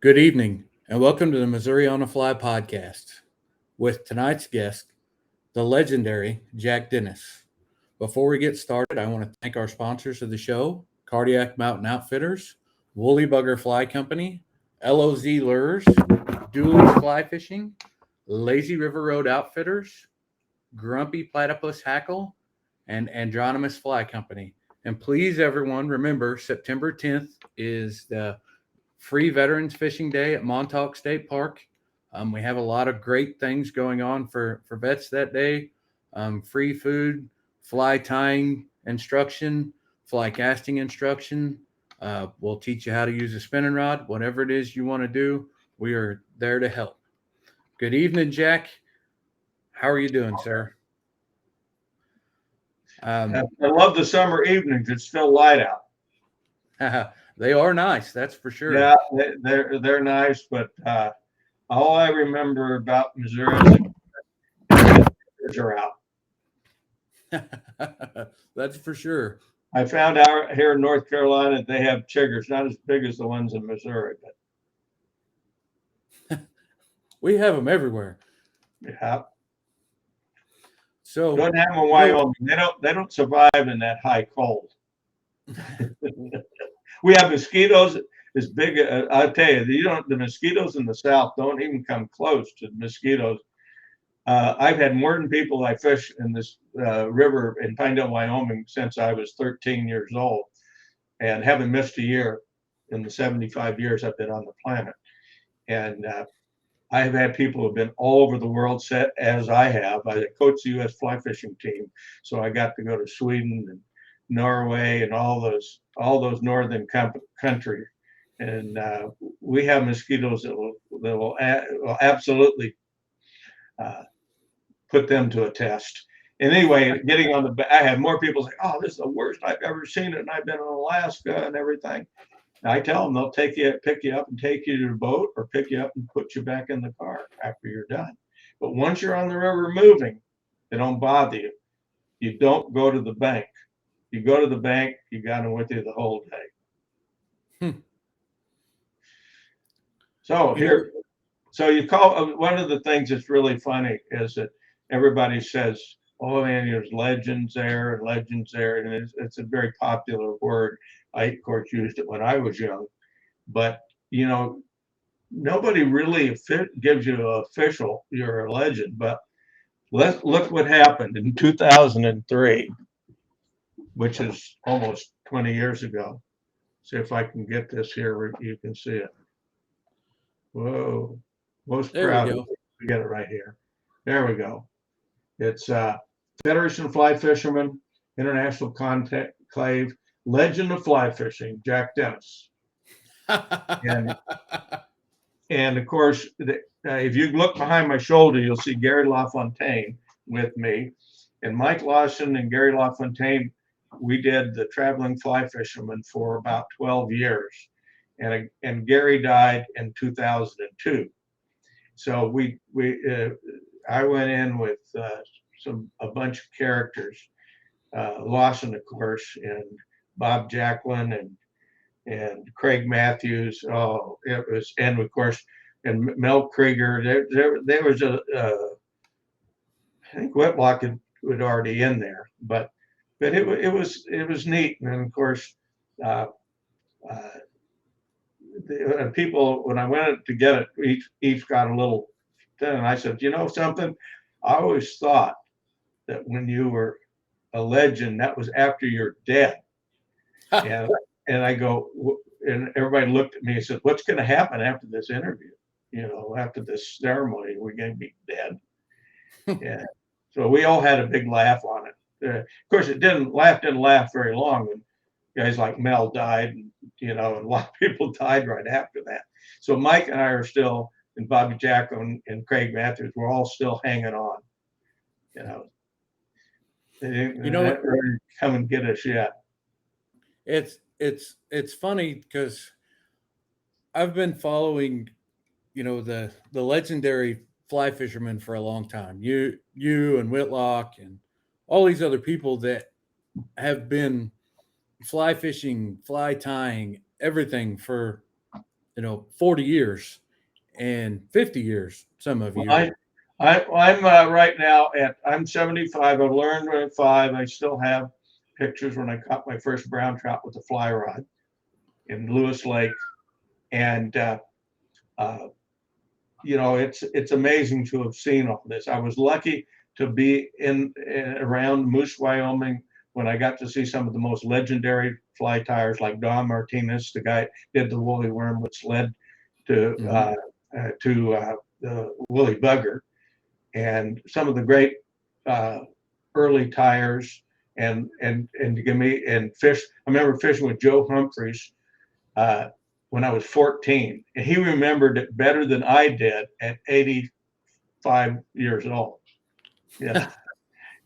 Good evening, and welcome to the Missouri on the Fly podcast with tonight's guest, the legendary Jack Dennis. Before we get started, I want to thank our sponsors of the show, Cardiac Mountain Outfitters, Woolly Bugger Fly Company, LOZ Lures, Dooley's Fly Fishing, Lazy River Road Outfitters, Grumpy Platypus Hackle, and Andronimus Fly Company. And please, everyone, remember September 10th is the Free Veterans Fishing Day at Montauk State Park. We have a lot of great things going on for vets that day. Free food, fly tying instruction, fly casting instruction. We'll teach you how to use a spinning rod, whatever it is you want to do. We are there to help. Good evening, Jack. How are you doing, sir? I love the summer evenings. It's still light out. They are nice, that's for sure. Yeah, they're nice, but all I remember about Missouri is the chiggers are out. That's for sure. I found out here in North Carolina they have chiggers, not as big as the ones in Missouri, but we have them everywhere. yeah. So don't have them in Wyoming. They don't survive in that high cold. We have mosquitoes as big. I'll tell you, the mosquitoes in the South don't even come close to mosquitoes. I've had more than people I fish in this river in Pinedale, Wyoming since I was 13 years old, and haven't missed a year in the 75 years I've been on the planet. And I've had people who have been all over the world, set as I have. I coached the U.S. fly fishing team, so I got to go to Sweden and Norway and all those northern countries. And we have mosquitoes that will absolutely put them to a test. And anyway, I have more people say, "Oh, this is the worst I've ever seen it," and I've been in Alaska and everything. I tell them they'll pick you up and take you to the boat, or pick you up and put you back in the car after you're done. But once you're on the river moving, they don't bother you. You don't go to the bank. You go to the bank, you got them with you the whole day. So you call, one of the things that's really funny is that everybody says, "Oh man, there's legends there and legends there," and it's a very popular word. I, of course, used it when I was young, but nobody really gives you an official, you're a legend. But let's look what happened in 2003, which is almost 20 years ago. See if I can get this here. You can see it. Whoa, most proud. We get it right here. There we go. It's Federation of Fly Fishermen, International Conclave, Legend of Fly Fishing, Jack Dennis. and of course, if you look behind my shoulder, you'll see Gary LaFontaine with me. And Mike Lawson and Gary LaFontaine, we did the traveling fly fisherman for about 12 years. And Gary died in 2002. So I went in with a bunch of characters, Lawson, of course, and Bob Jacklin and Craig Matthews. Oh, it was, and of course, and Mel Krieger. There was I think Whitlock was already in there, but it was neat. And of course, the people, when I went to get it, each got a little thing. And I said, "You know something? I always thought that when you were a legend, that was after you're dead." And I go, and everybody looked at me and said, "What's going to happen after this interview? After this ceremony, we're going to be dead." Yeah. So we all had a big laugh on it. Of course, it didn't laugh very long. And guys like Mel died, and and a lot of people died right after that. So Mike and I are still, and Bobby Jacklin and Craig Matthews, we're all still hanging on. They not ready to come and get us yet. It's funny because I've been following, the legendary fly fishermen for a long time. You and Whitlock and all these other people that have been fly fishing, fly tying, everything for 40 years and 50 years, some of Well, you. I'm right now I'm 75. I learned at 5. I still have pictures when I caught my first brown trout with a fly rod in Lewis Lake, and uh, it's amazing to have seen all this. I was lucky to be in around Moose, Wyoming, when I got to see some of the most legendary fly tyers, like Don Martinez, the guy did the woolly worm, which led to Hmm. the woolly bugger, and some of the great uh, early tyers, and to give me and fish. I remember fishing with Joe Humphreys uh, when I was 14, and he remembered it better than I did at 85 years old. Yeah,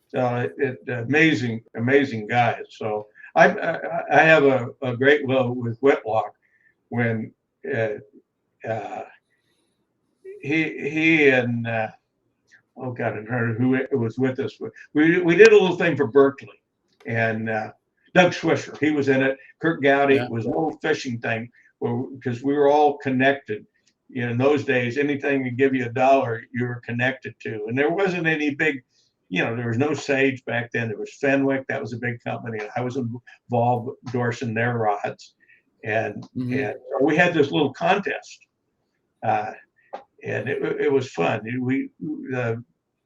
so amazing guys. So I have a great love with Whitlock when uh, uh, he and oh God, I heard who it was with us. We did a little thing for Berkeley, and Doug Swisher, he was in it. Kirk Gowdy, Yeah. it was a little fishing thing because we were all connected. In those days, anything to give you $1, you were connected to, and there wasn't any big. There was no Sage back then. There was Fenwick, that was a big company. I was involved endorsing their rods, and Hmm. and we had this little contest. Uh, and it was fun. Uh,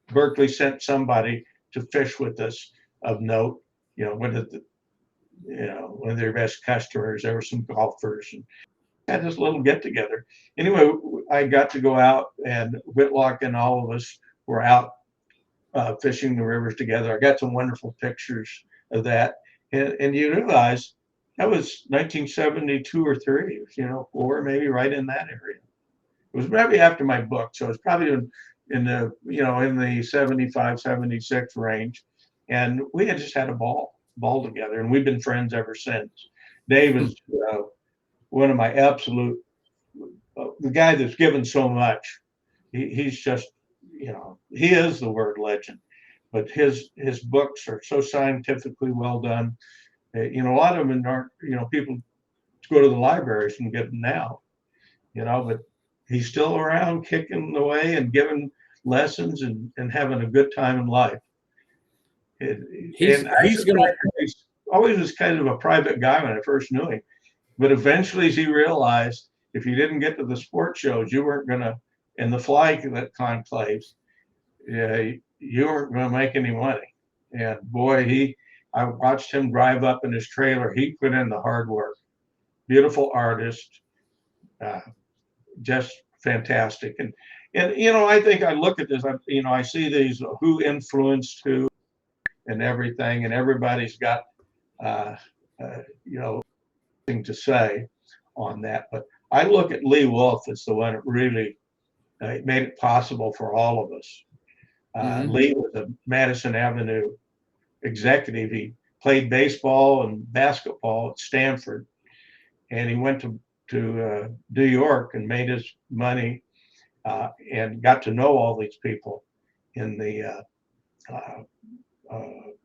Berkeley sent somebody to fish with us of note. One of their best customers. There were some golfers and had this little get together. Anyway, I got to go out, and Whitlock and all of us were out fishing the rivers together. I got some wonderful pictures of that, and you realize that was 1972 or three, or maybe right in that area. It was maybe after my book, so it's probably in the 75, 76 range, and we had just had a ball together, and we've been friends ever since. Dave is one of my absolute the guy that's given so much. He's just he is the word legend, but his books are so scientifically well done. A lot of them aren't people go to the libraries and get them now, but he's still around kicking away and giving lessons and having a good time in life. He's And I he's gonna. suspect he always was kind of a private guy when I first knew him. But eventually he realized if you didn't get to the sports shows, you weren't going to, in the fly conclaves, you weren't going to make any money. And boy, I watched him drive up in his trailer. He put in the hard work. Beautiful artist, uh, just fantastic. And I think I look at this. I see these who influenced who and everything, and everybody's got uh, thing to say on that. But I look at Lee Wolf as the one that really made it possible for all of us. Hmm. Lee was a Madison Avenue executive. He played baseball and basketball at Stanford, and he went to New York and made his money and got to know all these people in the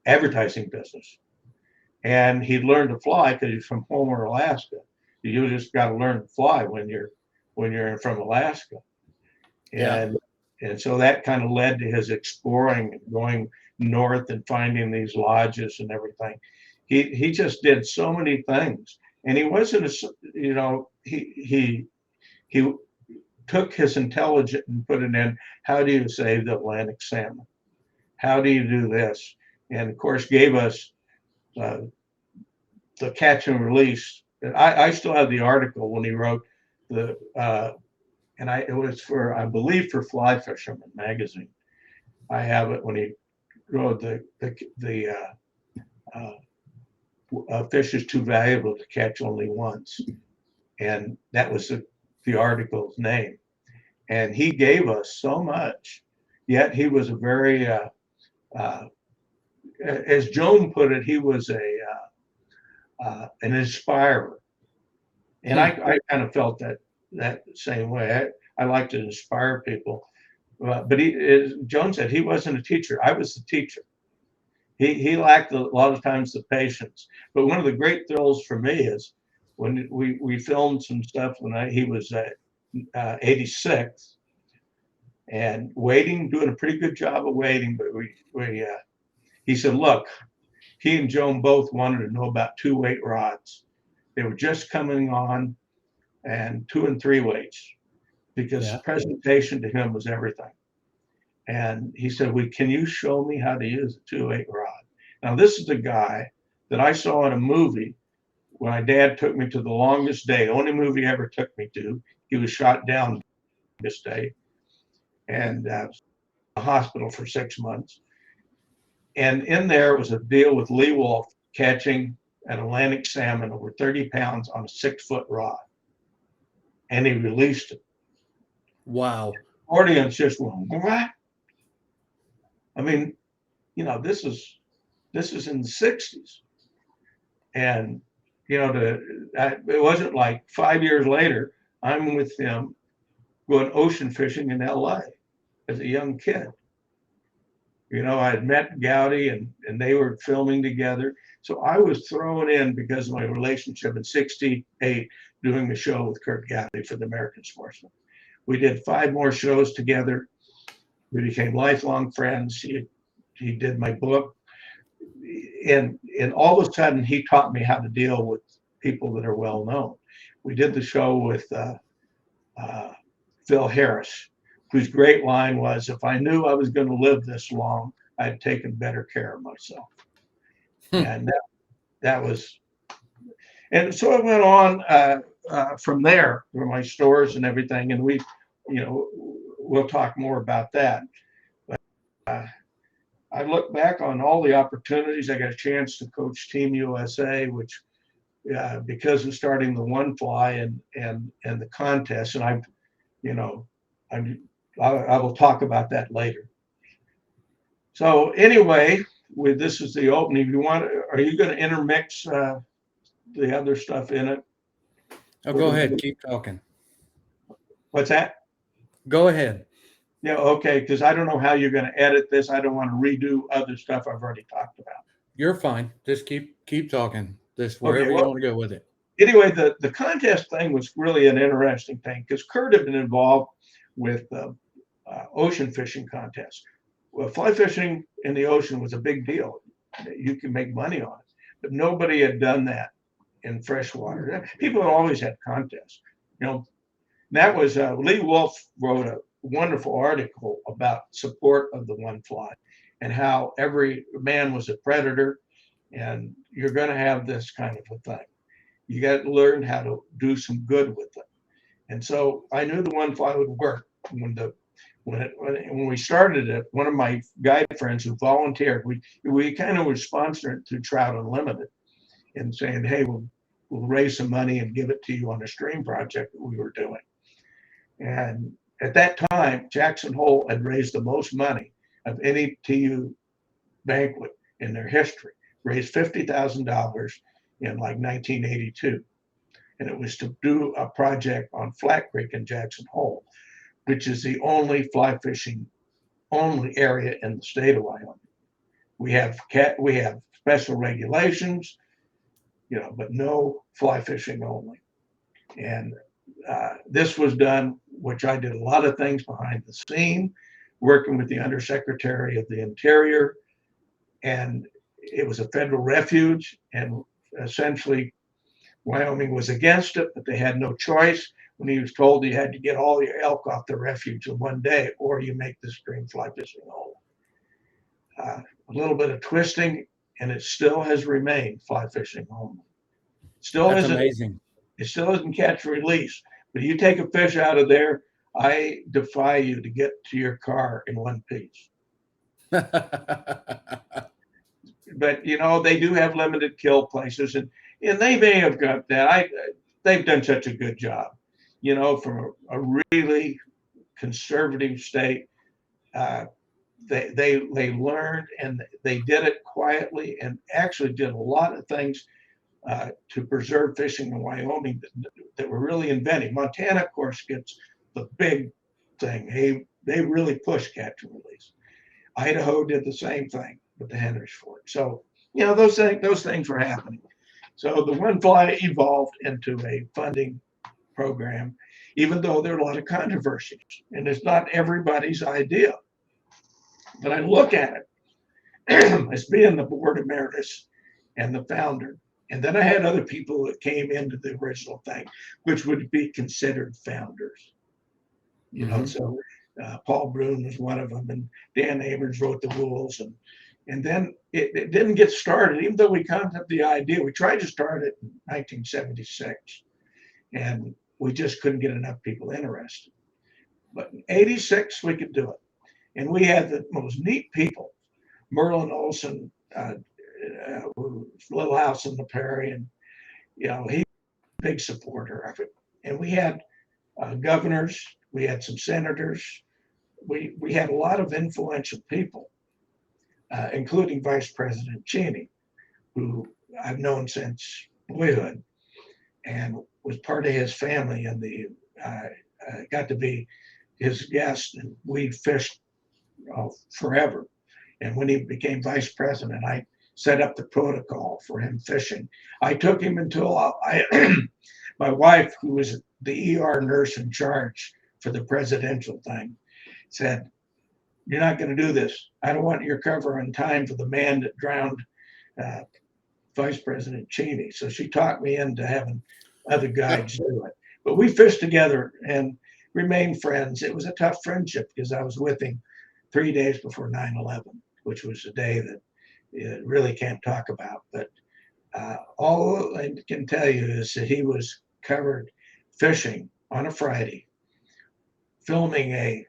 advertising business. And he learned to fly because he's from Homer, Alaska. You just got to learn to fly when you're from Alaska, Yeah. and so that kind of led to his exploring and going north and finding these lodges and everything. He just did so many things, and he wasn't he took his intelligence and put it in. How do you save the Atlantic salmon? How do you do this? And of course, gave us uh, the catch and release. And I still have the article when he wrote the and it was for, I believe, for Fly Fisherman magazine. I have it when he wrote the fish is too valuable to catch only once, and that was the article's name. And he gave us so much, yet he was a very uh, as Joan put it, he was an inspirer. And Hmm. I kind of felt that same way. I like to inspire people. But as Joan said, he wasn't a teacher. I was the teacher. He lacked a lot of times the patience. But one of the great thrills for me is when we filmed some stuff when he was 86 and waiting, doing a pretty good job of waiting. But he said, look, he and Joan both wanted to know about 2-weight rods. They were just coming on, and 2 and 3 weights, because presentation to him was everything. And he said, can you show me how to use a 2-weight rod? Now, this is a guy that I saw in a movie when my dad took me to The Longest Day, the only movie he ever took me to. He was shot down this day and in the hospital for 6 months. And in there was a deal with Lee Wolf catching an Atlantic salmon over 30 pounds on a 6-foot rod. And he released it. Wow. The audience just went, what? I mean, this is in the 60s. And, it wasn't like 5 years later, I'm with him going ocean fishing in LA as a young kid. I had met Gowdy and they were filming together. So I was thrown in because of my relationship in 68, doing the show with Kurt Gowdy for the American Sportsman. We did 5 more shows together. We became lifelong friends. He did my book. And all of a sudden, he taught me how to deal with people that are well known. We did the show with Phil Harris, whose great line was, if I knew I was going to live this long, I'd taken better care of myself. And that was, and so it went on from there for my stores and everything. And we'll talk more about that. But I look back on all the opportunities. I got a chance to coach Team USA, which because of starting the One Fly and the contest, and I will talk about that later. So anyway, this is the opening. Are you going to intermix the other stuff in it? Oh, go ahead. Keep talking. What's that? Go ahead. Yeah, okay, because I don't know how you're going to edit this. I don't want to redo other stuff I've already talked about. You're fine. Just keep talking. Just wherever you want to go with it. Anyway, the contest thing was really an interesting thing because Kurt had been involved with ocean fishing contests. Well, fly fishing in the ocean was a big deal. You can make money on it, but nobody had done that in freshwater. People had always had contests. That was Lee Wolf wrote a wonderful article about support of the One Fly and how every man was a predator, and you're going to have this kind of a thing. You got to learn how to do some good with it. And so I knew the One Fly would work. When we started it, one of my guide friends who volunteered, we kind of were sponsored through Trout Unlimited and saying, hey, we'll raise some money and give it to you on a stream project that we were doing. And at that time, Jackson Hole had raised the most money of any TU banquet in their history, raised $50,000 in like 1982. And it was to do a project on Flat Creek in Jackson Hole, which is the only fly fishing only area in the state of Wyoming. We have special regulations, but no fly fishing only. And this was done, which I did a lot of things behind the scene, working with the Undersecretary of the Interior. And it was a federal refuge. And essentially, Wyoming was against it, but they had no choice when he was told he had to get all your elk off the refuge in one day, or you make the stream fly fishing only. A little bit of twisting, and it still has remained fly fishing only. That's amazing. It still isn't catch and release. But you take a fish out of there, I defy you to get to your car in one piece. But they do have limited kill places, and they may have got that. They've done such a good job, from a really conservative state. They learned, and they did it quietly, and actually did a lot of things to preserve fishing in Wyoming that were really inventive. Montana, of course, gets the big thing. They really push catch and release. Idaho did the same thing with the Henry's Ford. So, those things were happening. So the One Fly evolved into a funding program, even though there are a lot of controversies, and it's not everybody's idea. But I look at it as being the board emeritus and the founder. And then I had other people that came into the original thing, which would be considered founders. You know, so Paul Brune was one of them, and Dan Abrams wrote the rules, and then it didn't get started, even though we conceived the idea. We tried to start it in 1976, and we just couldn't get enough people interested. But in '86, we could do it, and we had the most neat people. Merlin Olson, Little House on the Prairie, and he's a big supporter of it. And we had governors, we had some senators, we had a lot of influential people, including Vice President Cheney, who I've known since boyhood, and was part of his family, and got to be his guest, and we fished forever. And when he became vice president, I set up the protocol for him fishing. I took him until my wife, who was the ER nurse in charge for the presidential thing, said, "You're not going to do this. I don't want your cover in time for the man that drowned Vice President Cheney." So she talked me into having other guides do it. But we fished together and remained friends. It was a tough friendship because I was with him 3 days before 9/11, which was a day that you really can't talk about. But all I can tell you is that he was covered fishing on a Friday, filming a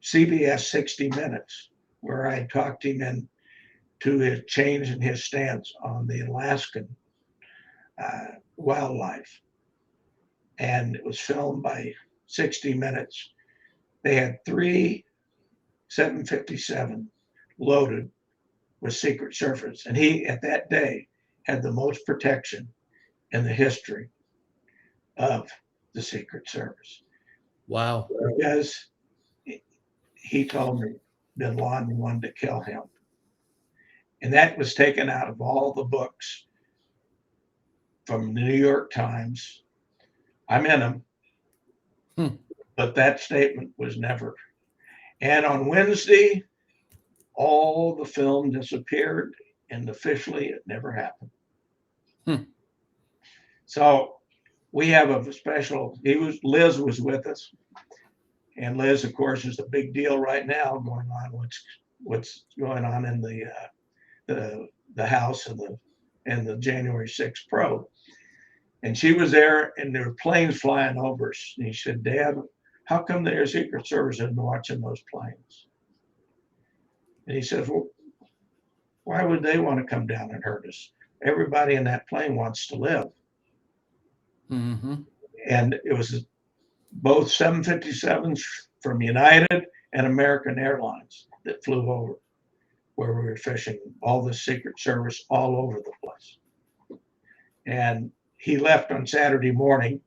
CBS 60 Minutes, where I talked him into his change in his stance on the Alaskan wildlife. And it was filmed by 60 Minutes. They had 3 757 loaded with Secret Service. And he, at that day, had the most protection in the history of the Secret Service. Wow. Because he told me bin Laden wanted to kill him. And that was taken out of all the books from the New York Times. I'm in them. But that statement was never. And on Wednesday, all the film disappeared, and officially it never happened. So we have a special, Liz was with us. And Liz, of course, is a big deal right now going on what's going on in the House and the January 6th probe. And she was there, and there were planes flying over us. And he said, "Dad, how come the Secret Service isn't watching those planes?" And he said, "Well, why would they want to come down and hurt us? Everybody in that plane wants to live." And it was both 757s from United and American Airlines that flew over where we were fishing, all the Secret Service all over the place. And he left on Saturday morning.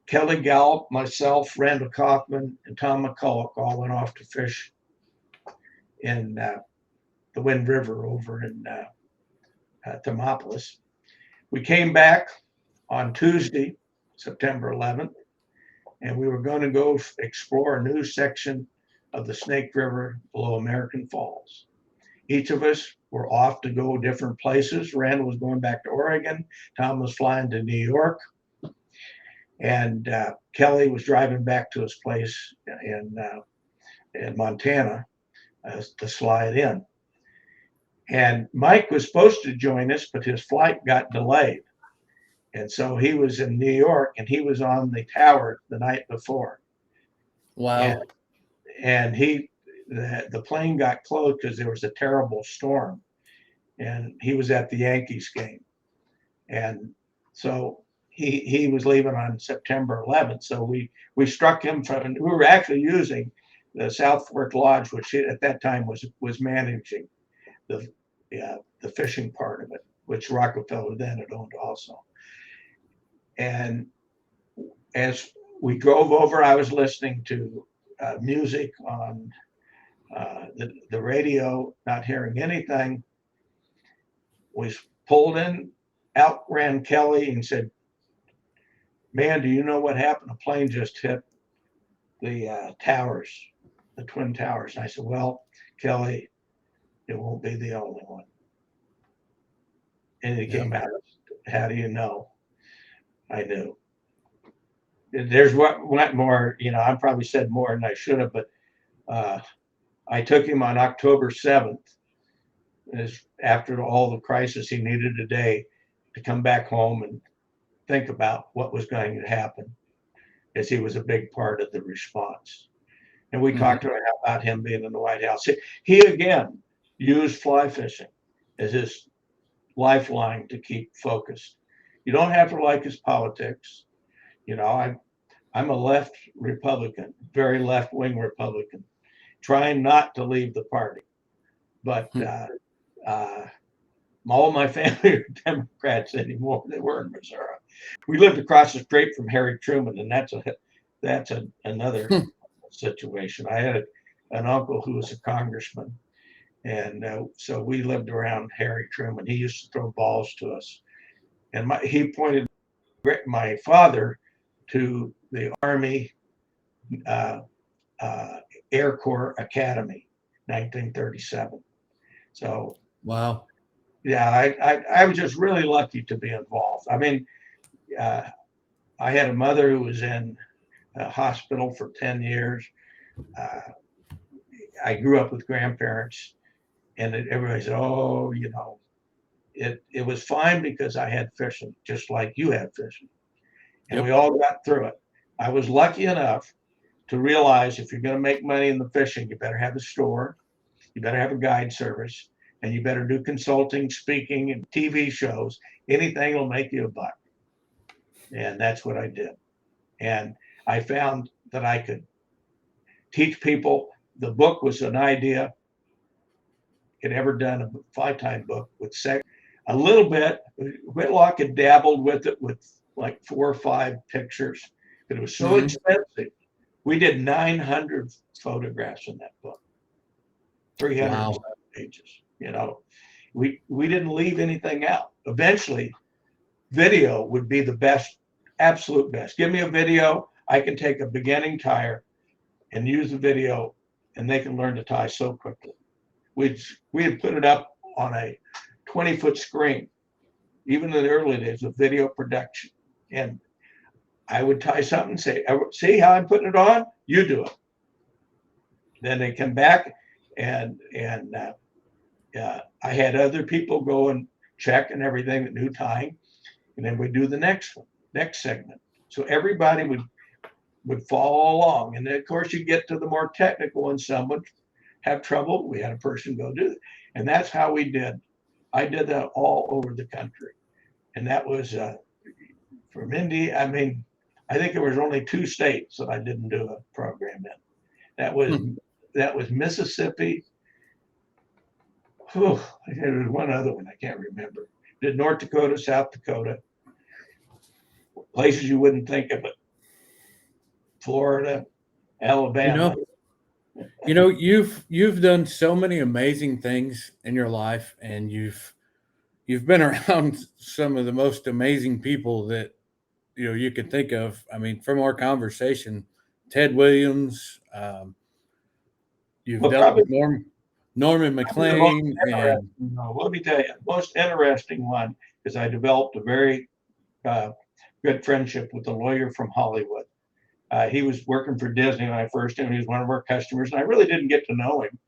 Kelly Gallup, myself, Randall Kaufman, and Tom McCulloch all went off to fish in the Wind River over in Thermopolis. We came back on Tuesday, September 11th, and we were going to go explore a new section of the Snake River below American Falls. Each of us were off to go different places. Randall was going back to Oregon. Tom was flying to New York. And Kelly was driving back to his place in Montana to slide in. And Mike was supposed to join us, but his flight got delayed. And so he was in New York, and he was on the tower the night before. Wow. And the plane got closed because there was a terrible storm. And he was at the Yankees game. And so he was leaving on September 11th. So we struck him from, we were actually using the South Fork Lodge, which at that time was managing the fishing part of it, which Rockefeller then had owned also. And as we drove over, I was listening to music on the radio, not hearing anything. We pulled in outran Kelly and said, "Man, do you know what happened? A plane just hit the towers, the Twin Towers." And I said, "Well, Kelly, it won't be the only one." And he came out, "How do you know?" I knew. There's what more, I probably said more than I should have, but I took him on October 7th, after all the crisis. He needed a day to come back home and think about what was going to happen, as he was a big part of the response. And we talked about him being in the White House. He again used fly fishing as his lifeline to keep focused. You don't have to like his politics. I'm a left Republican, very left-wing Republican, trying not to leave the party. But all of my family are Democrats anymore. They were in Missouri. We lived across the street from Harry Truman, and that's another situation. I had an uncle who was a congressman, and so we lived around Harry Truman. He used to throw balls to us, and he pointed my father to the Army Air Corps Academy, 1937. So wow. Yeah, I was just really lucky to be involved. I mean, I had a mother who was in a hospital for 10 years. I grew up with grandparents, and everybody said, "Oh, it was fine because I had fishing, just like you had fishing." And we all got through it. I was lucky enough to realize, if you're going to make money in the fishing, you better have a store, you better have a guide service, and you better do consulting, speaking, and TV shows. Anything will make you a buck. And that's what I did. And I found that I could teach people. The book was an idea. Had ever done a 5-time book with sex. A little bit. Whitlock had dabbled with it with like 4 or 5 pictures, but it was so expensive. We did 900 photographs in that book, 300 pages. We didn't leave anything out. Eventually, video would be the best, absolute best. Give me a video, I can take a beginning tire and use the video, and they can learn to tie so quickly. We had put it up on a 20-foot screen, even in the early days of video production. And I would tie something and say, "See how I'm putting it on? You do it." Then they come back, and I had other people go and check and everything that knew tying, and then we do the next segment. So everybody would follow along, and then of course you get to the more technical ones. Some would have trouble. We had a person go do it, and that's how we did. I did that all over the country, and that was from India. I mean, I think there was only 2 states that I didn't do a program in. That was Mississippi. There was one other one I can't remember. Did North Dakota, South Dakota, places you wouldn't think of it. Florida, Alabama. You've done so many amazing things in your life, and you've been around some of the most amazing people that you could think of. I mean, from our conversation, Ted Williams, you've dealt with Norman McLean, and let me tell you, the most interesting one is I developed a very good friendship with a lawyer from Hollywood. He was working for Disney when I first knew him. He was one of our customers, and I really didn't get to know him.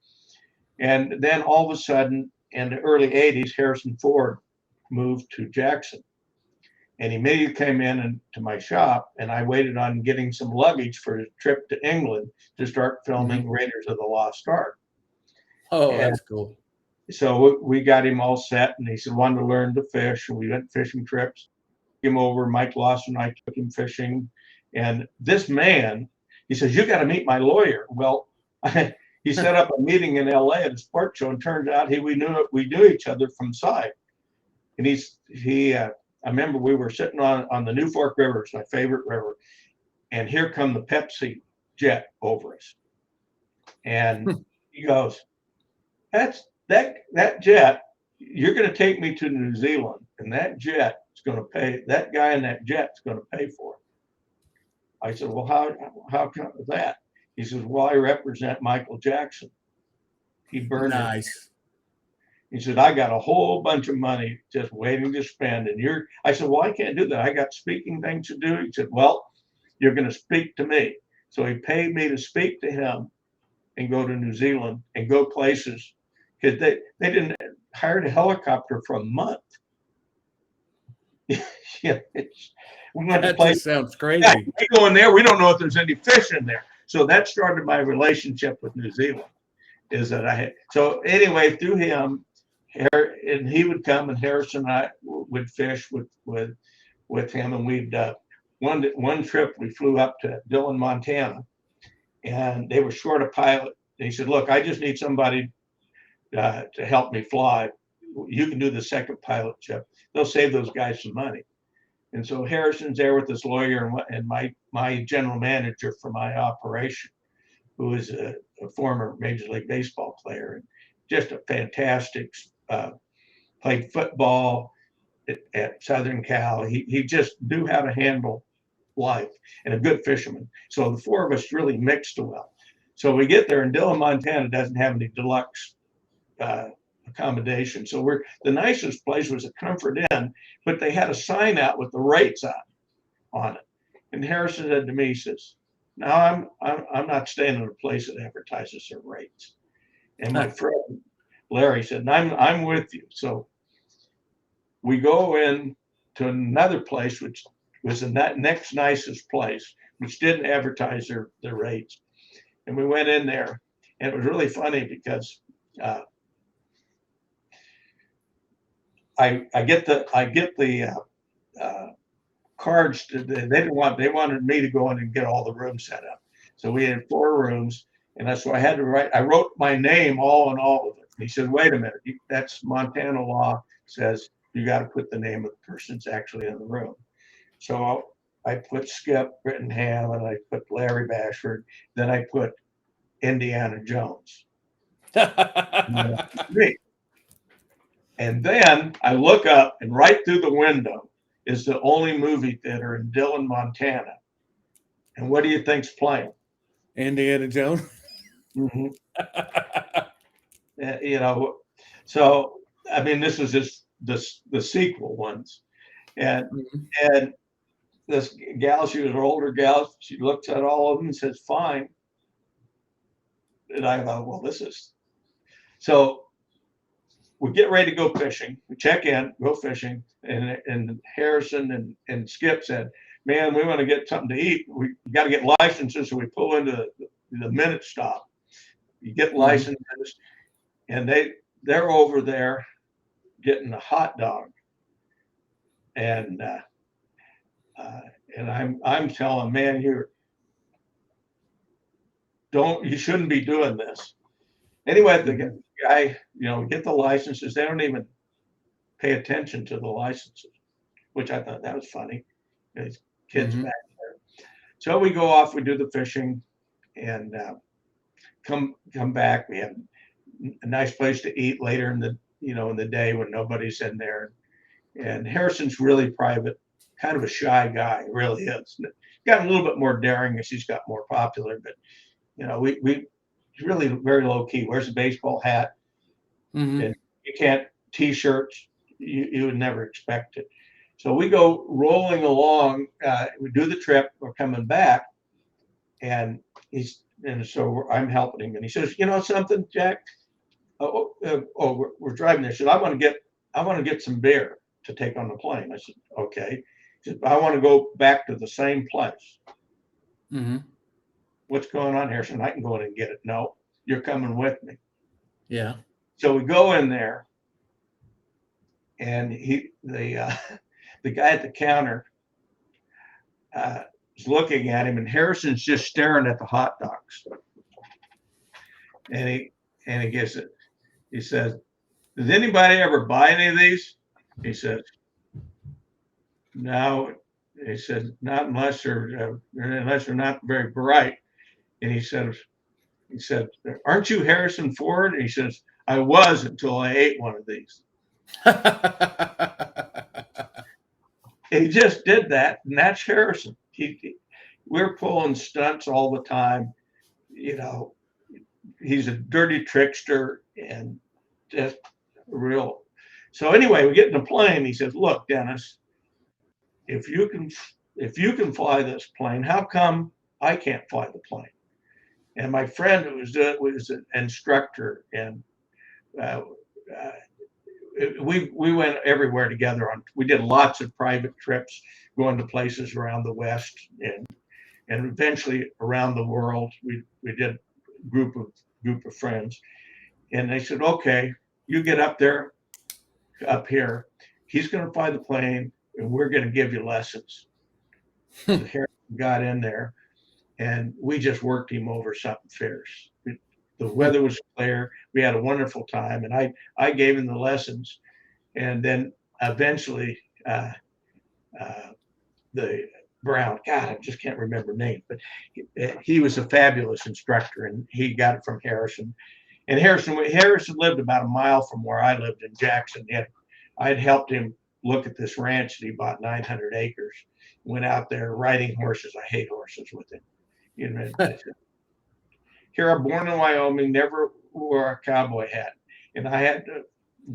And then all of a sudden, in the early 80s, Harrison Ford moved to Jackson. And he immediately came into my shop, and I waited on getting some luggage for a trip to England to start filming Raiders of the Lost Ark. Oh, that's cool. So we got him all set, and he said, wanted to learn to fish, and we went fishing trips. Came over, Mike Lawson and I took him fishing. And this man, he says, "You got to meet my lawyer." Well, he set up a meeting in LA at a sports show, and turned out we knew each other from side. And I remember we were sitting on the New Fork River, it's my favorite river, and here come the Pepsi jet over us. And he goes, "That jet, you're going to take me to New Zealand and that jet is going to pay, that guy in that jet is going to pay for it. I said, well, how come that? He says, well, I represent Michael Jackson. He burned it. Nice. He said, I got a whole bunch of money just waiting to spend. And I said, well, I can't do that. I got speaking things to do. He said, well, you're going to speak to me. So he paid me to speak to him and go to New Zealand and go places, because they didn't hire a helicopter for a month. Yeah, we went to That places. just sounds crazy. Yeah, we go in there, we don't know if there's any fish in there. So that started my relationship with New Zealand. Is that I had, so anyway, through him, and he would come, and Harrison and I would fish with him, and we'd one trip we flew up to Dillon, Montana, and they were short a pilot. And he said, look, I just need somebody to help me fly. You can do the second pilotship. They'll save those guys some money. And so Harrison's there with this lawyer and my general manager for my operation, who is a former Major League Baseball player and just a fantastic, played football at Southern Cal. He just knew how to handle life and a good fisherman. So the four of us really mixed well. So we get there, and Dillon, Montana doesn't have any deluxe accommodation. So the nicest place was a Comfort Inn, but they had a sign out with the rates on it. And Harrison said to me, he says, no, I'm not staying in a place that advertises their rates. And my friend Larry said, I'm with you. So we go in to another place, which was the next nicest place, which didn't advertise their rates. And we went in there, and it was really funny because I get the cards. They wanted me to go in and get all the rooms set up. So we had 4 rooms, and so I had to write. I wrote my name all in all of it. And he said, "Wait a minute, that's Montana law says you got to put the name of the person that's actually in the room." So I put Skip Brittenham, and I put Larry Bashford. Then I put Indiana Jones. And then I look up, and right through the window is the only movie theater in Dillon, Montana. And what do you think's playing? Indiana Jones. Mm-hmm. So I mean, this was just the sequel ones, and this gal, she was an older gal. She looks at all of them and says, "Fine." And I thought, well, this is so. We get ready to go fishing. We check in, go fishing, and Harrison and Skip said, "Man, we want to get something to eat. We got to get licenses." So we pull into the minute stop. You get licenses, and they're over there getting a hot dog, and I'm telling, man, you shouldn't be doing this. Anyway, the guy, get the licenses. They don't even pay attention to the licenses, which I thought that was funny. There's kids back there. So we go off, we do the fishing, and come back. We have a nice place to eat later in the day when nobody's in there. And Harrison's really private, kind of a shy guy, really is. Got a little bit more daring as he's got more popular, but he's really very low key. Wears a baseball hat, and you can't t-shirts. You would never expect it. So we go rolling along. We do the trip. We're coming back, and so I'm helping him, and he says, "You know something, Jack? We're driving there." He said, I want to get some beer to take on the plane." I said, "Okay." He said, "I want to go back to the same place." "What's going on, Harrison? I can go in and get it." "No, you're coming with me." Yeah. So we go in there, and the guy at the counter is looking at him, and Harrison's just staring at the hot dogs. And he gets it. He says, "Does anybody ever buy any of these?" He says, "No." He said, "Not unless they're not very bright." And he said, "Aren't you Harrison Ford?" And he says, "I was until I ate one of these." he just did that, and that's Harrison. We're pulling stunts all the time. You know, he's a dirty trickster and just real. So anyway, we get in the plane. He says, "Look, Dennis, if you can fly this plane, how come I can't fly the plane?" And my friend who was an instructor, and uh, uh, we went everywhere together. We did lots of private trips, going to places around the West and eventually around the world. We did a group of friends, and they said, "Okay, you get up here. He's going to fly the plane, and we're going to give you lessons." So Harry got in there, and we just worked him over something fierce. The weather was clear. We had a wonderful time, and I gave him the lessons, and then eventually the Brown, God, I just can't remember name, but he was a fabulous instructor, and he got it from Harrison. And Harrison lived about a mile from where I lived in Jackson. I had helped him look at this ranch that he bought, 900 acres. Went out there riding horses. I hate horses with him. You know, here I'm born in Wyoming, never wore a cowboy hat, and I had to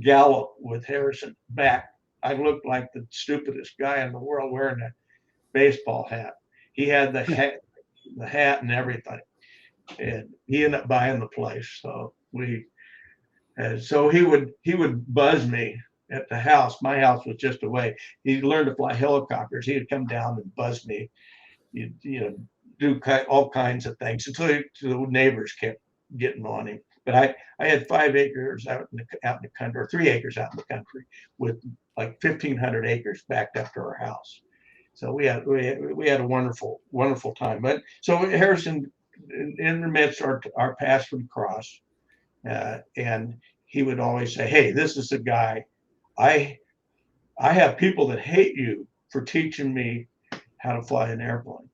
gallop with Harrison back. I looked like the stupidest guy in the world wearing a baseball hat. He had the hat and everything, and he ended up buying the place. So he would buzz me at the house. My house was just away. He learned to fly helicopters. He would come down and buzz me. You know, do all kinds of things until the neighbors kept getting on him. But I had 5 acres out in the country, or 3 acres out in the country, with like 1,500 acres backed up to our house. So we had a wonderful time. But so Harrison, in the midst, our paths would cross, and he would always say, "Hey, this is the guy. I have people that hate you for teaching me how to fly an airplane."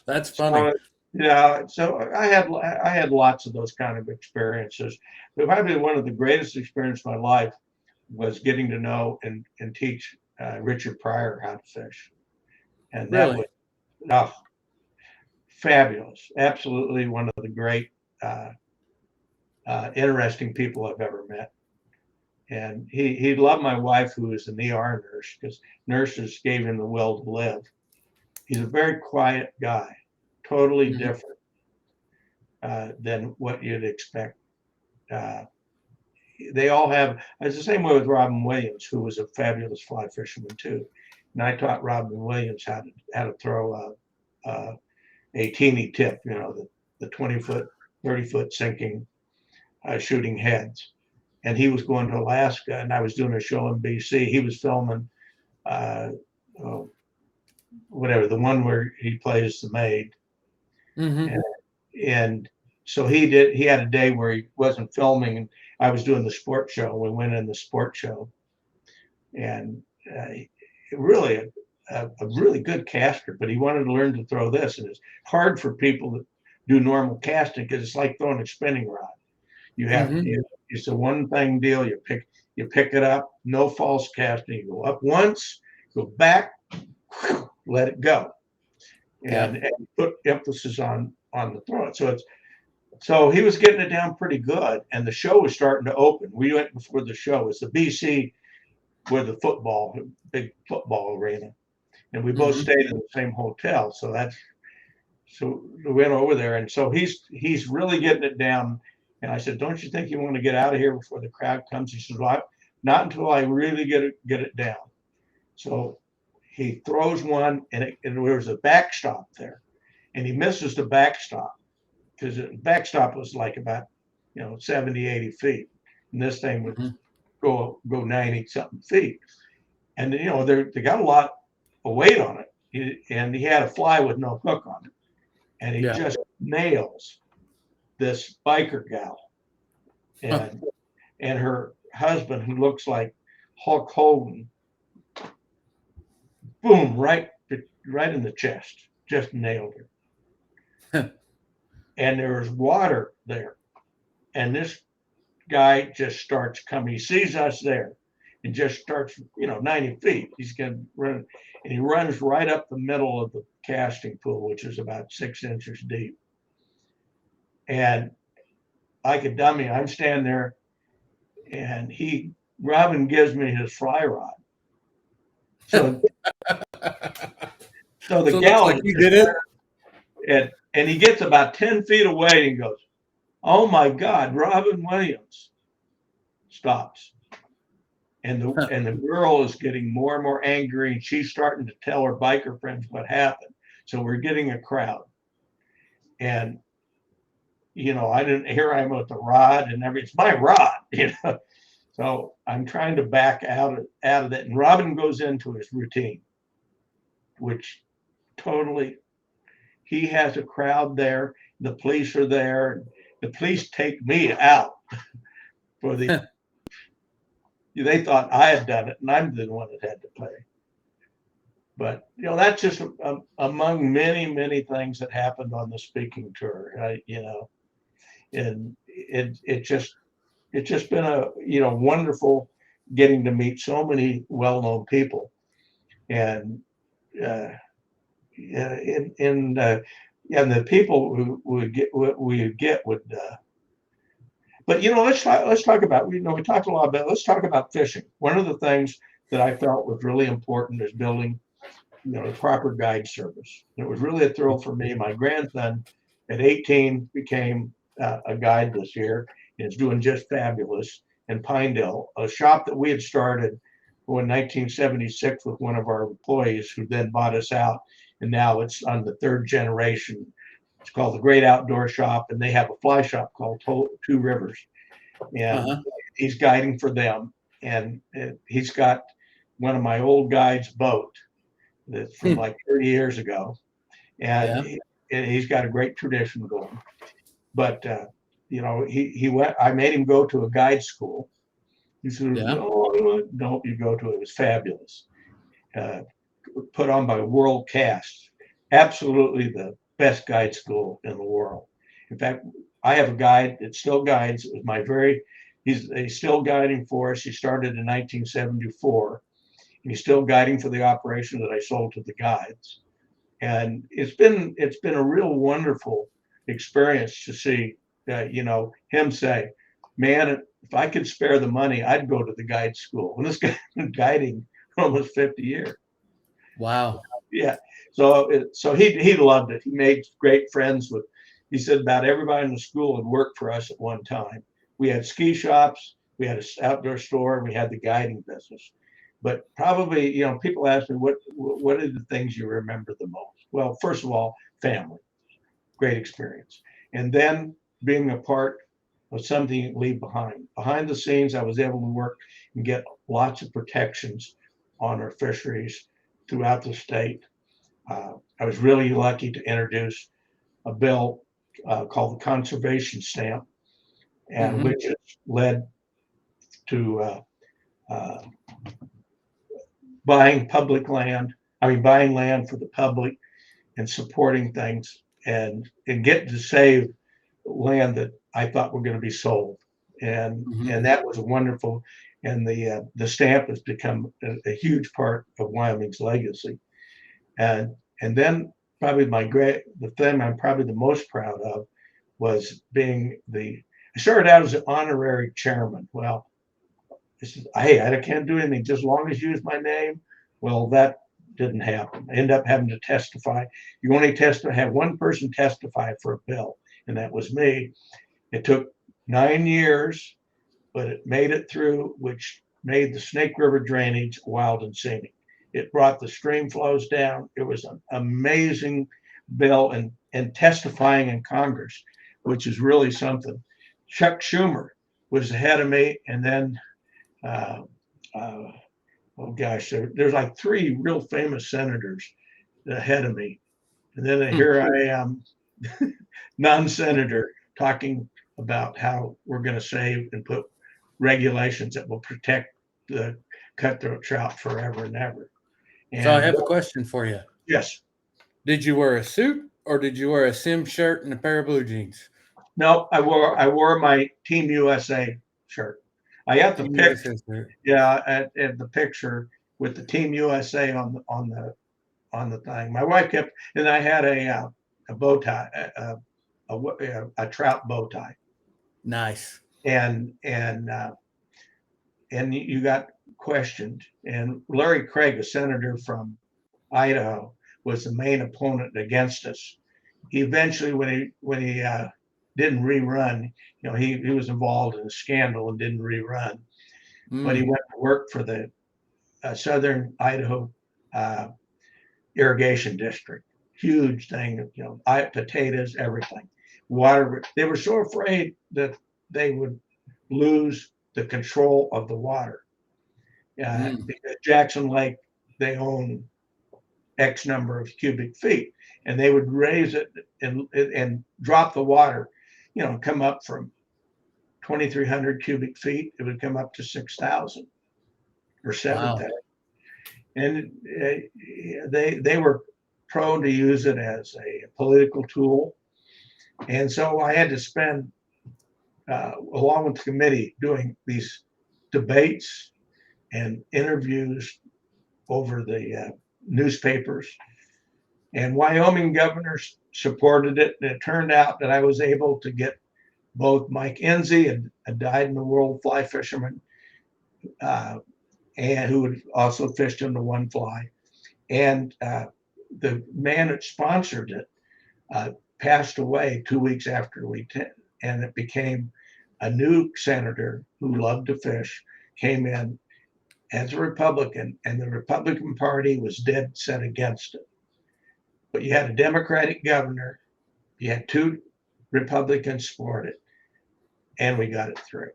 That's funny. So I had lots of those kind of experiences. But probably one of the greatest experiences of my life was getting to know and teach Richard Pryor how to fish, and that Really? was oh, fabulous. Absolutely one of the great, interesting people I've ever met. And he loved my wife, who is an ER nurse, because nurses gave him the will to live. He's a very quiet guy, totally different than what you'd expect. They all have. It's the same way with Robin Williams, who was a fabulous fly fisherman too. And I taught Robin Williams how to throw a teeny tip, the 20-foot, 30-foot sinking, shooting heads. And he was going to Alaska, and I was doing a show in BC. He was filming whatever, the one where he plays the maid. Mm-hmm. And so he had a day where he wasn't filming, and I was doing the sport show. We went in the sport show, and really a really good caster, but he wanted to learn to throw this, and it's hard for people to do normal casting because it's like throwing a spinning rod. You have it's a one thing deal. You pick it up, no false casting. You go up once, go back, let it go, and put emphasis on the throw. So he was getting it down pretty good, and the show was starting to open. We went before the show. It's the BC, where the big football arena, and we both stayed in the same hotel. So we went over there, and so he's really getting it down. And I said, "Don't you think you want to get out of here before the crowd comes?" He says, "Well, not until I really get it down." So he throws one, and there was a backstop there, and he misses the backstop, because the backstop was like about 70, 80 feet, and this thing would go 90 something feet, and they got a lot of weight on it, and he had a fly with no hook on it, and he just nails this biker gal, and her husband, who looks like Hulk Hogan, boom, right in the chest, just nailed her. And there was water there, and this guy just starts coming. He sees us there, and just starts, 90 feet. He's going to run, and he runs right up the middle of the casting pool, which is about 6 inches deep. And like a dummy, I'm standing there, and Robin gives me his fly rod. So, so the So it looks gal, like you did it. and he gets about 10 feet away and goes, "Oh my God, Robin Williams!" Stops. And the girl is getting more and more angry, and she's starting to tell her biker friends what happened. So we're getting a crowd. And I didn't hear I'm with the rod and everything. It's my rod. So I'm trying to back out of it. And Robin goes into his routine, which totally, he has a crowd there. The police are there. The police take me out for the. They thought I had done it, and I'm the one that had to pay. But that's just among many, many things that happened on the speaking tour. And it's just been a wonderful getting to meet so many well-known people, and and the people who would get what we get would. But let's talk about we talked a lot about let's talk about fishing. One of the things that I felt was really important is building the proper guide service. It was really a thrill for me. My grandson at 18 became a guide this year and is doing just fabulous in Pinedale, a shop that we had started in 1976 with one of our employees who then bought us out. And now it's on the third generation. It's called the Great Outdoor Shop, and they have a fly shop called Two Rivers. And he's guiding for them. And he's got one of my old guides' boat that's from like 30 years ago. And he's got a great tradition going. But, he went, I made him go to a guide school. He said, "No, you go to it. It was fabulous." Put on by World Cast. Absolutely the best guide school in the world. In fact, I have a guide that still guides. It was he's still guiding for us. He started in 1974. He's still guiding for the operation that I sold to the guides. And it's been a real wonderful experience to see him say, "Man, if I could spare the money, I'd go to the guide school." And this guy's been guiding for almost 50 years. Wow. Yeah. So he loved it. He made great friends with. He said about everybody in the school had worked for us at one time. We had ski shops, we had an outdoor store, and we had the guiding business. But probably, people ask me what are the things you remember the most? Well, first of all, family, great experience, and then being a part of something you leave behind. Behind the scenes, I was able to work and get lots of protections on our fisheries throughout the state. I was really lucky to introduce a bill called the Conservation Stamp, and which has led to buying buying land for the public and supporting things and getting to save land that I thought were going to be sold. And that was wonderful. And the stamp has become a huge part of Wyoming's legacy. And then probably the thing I'm probably the most proud of was being I started out as an honorary chairman. Well, hey, I can't do anything just as long as you use my name. Well, that didn't happen. I ended up having to testify. You only have one person testify for a bill, and that was me. It took 9 years, but it made it through, which made the Snake River drainage wild and scenic. It brought the stream flows down. It was an amazing bill, and testifying in Congress, which is really something. Chuck Schumer was ahead of me, and then oh gosh, there's like 3 real famous senators ahead of me, and then here I am, non-senator, talking about how we're going to save and put regulations that will protect the cutthroat trout forever and ever. And so I have a question for you. Yes. Did you wear a suit or did you wear a Sim shirt and a pair of blue jeans? No, I wore my Team USA shirt. I got the Team pic. USA shirt. Yeah, at the picture with the Team USA on the thing. My wife kept, and I had a bow tie, a trout bow tie, Nice. and you got questioned. And Larry Craig, a senator from Idaho, was the main opponent against us. He eventually, when he didn't rerun, he was involved in a scandal and didn't rerun, but he went to work for the Southern Idaho uh, irrigation district. Huge thing, potatoes, everything, water. They were so afraid that they would lose the control of the water because Jackson Lake, they own X number of cubic feet, and they would raise it and drop the water, come up from 2,300 cubic feet, it would come up to 6,000 or 7,000. Wow. And they were prone to use it as a political tool. And so I had to spend, along with the committee, doing these debates and interviews over the newspapers. And Wyoming governors supported it. And it turned out that I was able to get both Mike Enzi, a dyed-in-the-world fly fisherman, and who had also fished in the one fly, and the man that sponsored it passed away 2 weeks after and it became a new senator who loved to fish, came in as a Republican, and the Republican Party was dead set against it. But you had a Democratic governor, you had two Republicans support it, and we got it through.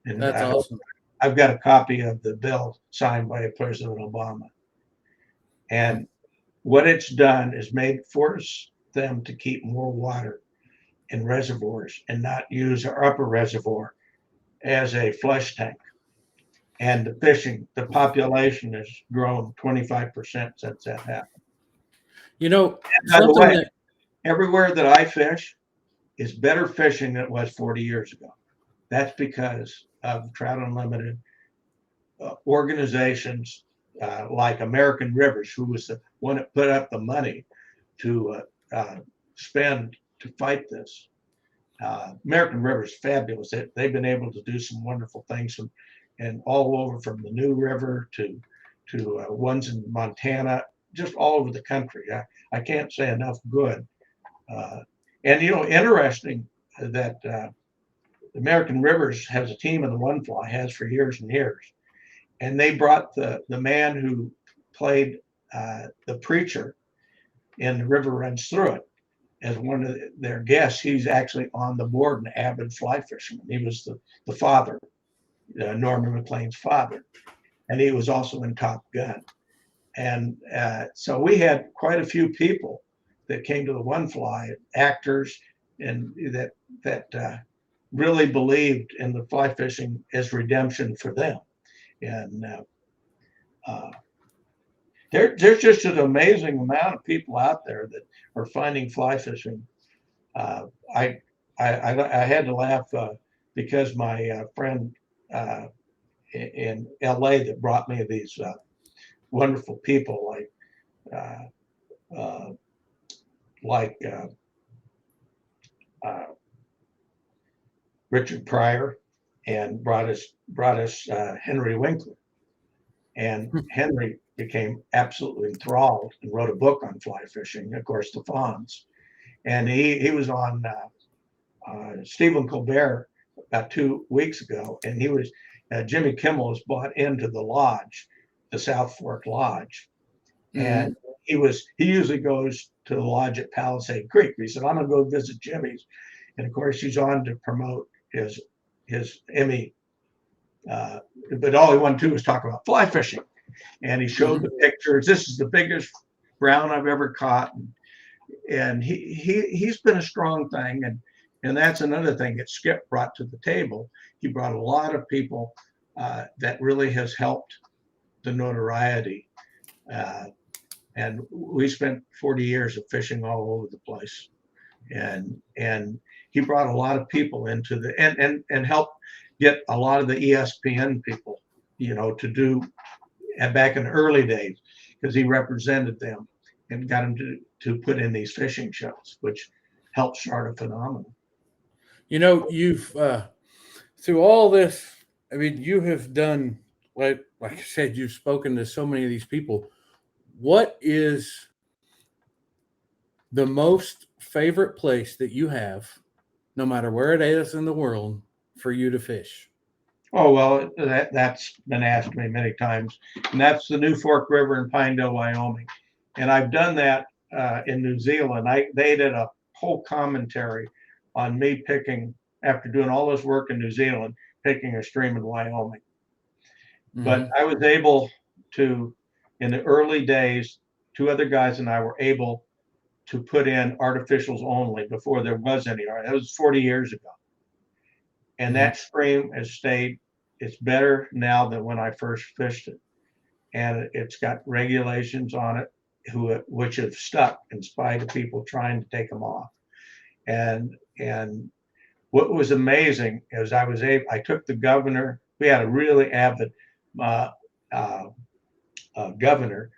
And That's awesome. I've got a copy of the bill signed by President Obama. And what it's done is force them to keep more water in reservoirs and not use our upper reservoir as a flush tank. And the population has grown 25% since that happened. You know, And by the something way, that everywhere that I fish is better fishing than it was 40 years ago. That's because of Trout Unlimited organizations like American Rivers, who was the one that put up the money to spend to fight this. American Rivers is fabulous. They've been able to do some wonderful things, and all over from the New River to ones in Montana, just all over the country. I can't say enough good. And interesting that American Rivers has a team in the one fly, has for years and years. And they brought the man who played the preacher in The River Runs Through It as one of their guests. He's actually on the board, an avid fly fisherman. He was the father, Norman McLean's father, and he was also in Top Gun. And so we had quite a few people that came to the one fly, actors, and that really believed in the fly fishing as redemption for them. And there's just an amazing amount of people out there that are finding fly fishing. I had to laugh because my friend in LA that brought me these wonderful people like Richard Pryor, and brought us Henry Winkler. And Henry became absolutely enthralled and wrote a book on fly fishing, of course, the Fawns. And he was on Stephen Colbert about 2 weeks ago, and Jimmy Kimmel was bought into the lodge, the South Fork Lodge, and he usually goes to the lodge at Palisade Creek. He said, "I'm going to go visit Jimmy's," and of course he's on to promote his Emmy. But all he wanted to do was talk about fly fishing, and he showed the pictures. This is the biggest brown I've ever caught, and he's been a strong thing, and that's another thing that Skip brought to the table. He brought a lot of people that really has helped the notoriety, and we spent 40 years of fishing all over the place, and he brought a lot of people into and helped get a lot of the ESPN people, to do back in the early days, because he represented them and got them to put in these fishing shows, which helped start a phenomenon. You've through all this, I mean, you have done, like I said, you've spoken to so many of these people. What is the most favorite place that you have, no matter where it is in the world, for you to fish? Oh, well, that's been asked me many times, and that's the New Fork River in Pinedale, Wyoming. And I've done that in New Zealand. They did a whole commentary on me picking, after doing all this work in New Zealand, picking a stream in Wyoming. But Mm-hmm. I was able to, in the early days, two other guys and I were able to put in artificials only before there was any art. That was 40 years ago. And Mm-hmm. that stream has stayed, it's better now than when I first fished it. And it's got regulations on it which have stuck in spite of people trying to take them off. And what was amazing is I took the governor. We had a really avid uh, uh, governor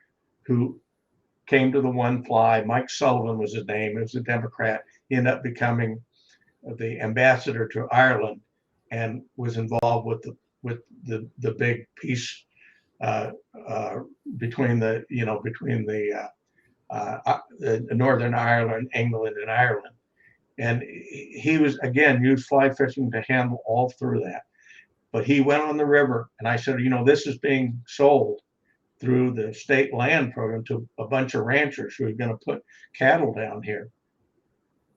who came to the one fly. Mike Sullivan was his name. He was a Democrat. He ended up becoming the ambassador to Ireland and was involved with the big peace uh, uh, between the Northern Ireland, England, and Ireland. And he was, again, used fly fishing to handle all through that. But he went on the river, and I said, this is being sold through the state land program to a bunch of ranchers who are going to put cattle down here.